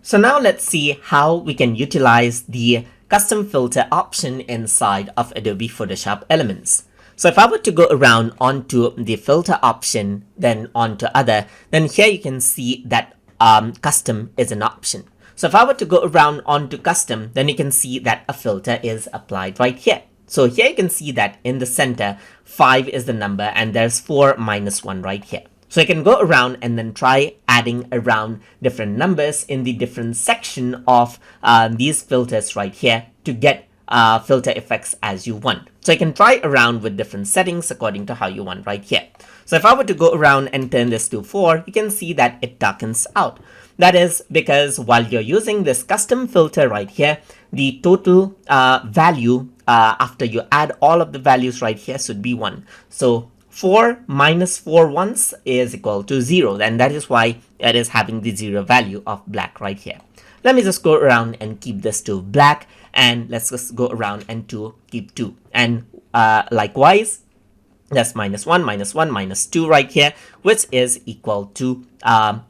So now let's see how we can utilize the custom filter option inside of Adobe Photoshop Elements. So if I were to go around onto the filter option, then onto other, then here you can see that custom is an option. So if I were to go around onto custom, then you can see that a filter is applied right here. So here you can see that in the center, 5 is the number and there's 4 minus 1 right here. So you can go around and then try adding around different numbers in the different section of these filters right here to get filter effects as you want. So you can try around with different settings according to how you want right here. So if I were to go around and turn this to 4, you can see that it darkens out. That is because while you're using this custom filter right here, the total value after you add all of the values right here should be 1. So 4 minus 4 ones is equal to 0, and that is why it is having the 0 value of black right here. Let me just go around and keep this to black, and let's just go around and to keep 2. And likewise, that's minus 1, minus 2 right here, which is equal to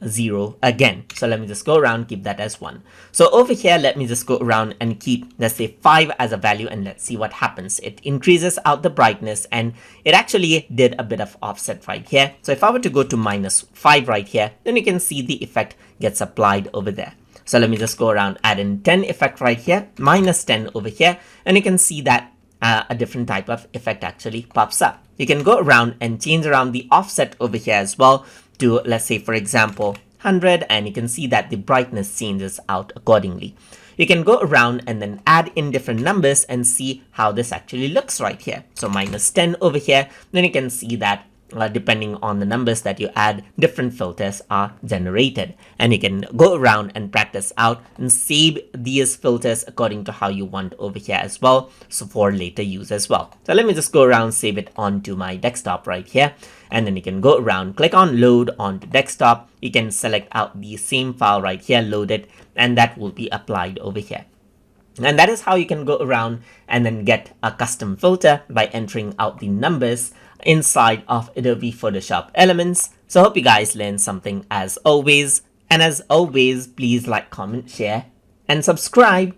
0 again. So let me just go around, keep that as 1. So over here, let me just go around and keep, let's say, 5 as a value, and let's see what happens. It increases out the brightness, and it actually did a bit of offset right here. So if I were to go to minus 5 right here, then you can see the effect gets applied over there. So let me just go around, add in 10 effect right here, minus 10 over here, and you can see that a different type of effect actually pops up. You can go around and change around the offset over here as well to, let's say, for example, 100, and you can see that the brightness changes out accordingly. You can go around and then add in different numbers and see how this actually looks right here. So minus 10 over here, then you can see that depending on the numbers that you add, different filters are generated, and you can go around and practice out and save these filters according to how you want over here as well, so for later use as well. So let me just go around, save it onto my desktop right here, and then you can go around, click on load onto desktop. You can select out the same file right here, load it, and that will be applied over here. And that is how you can go around and then get a custom filter by entering out the numbers inside of Adobe Photoshop Elements. So I hope you guys learned something as always. And as always, please like, comment, share, and subscribe.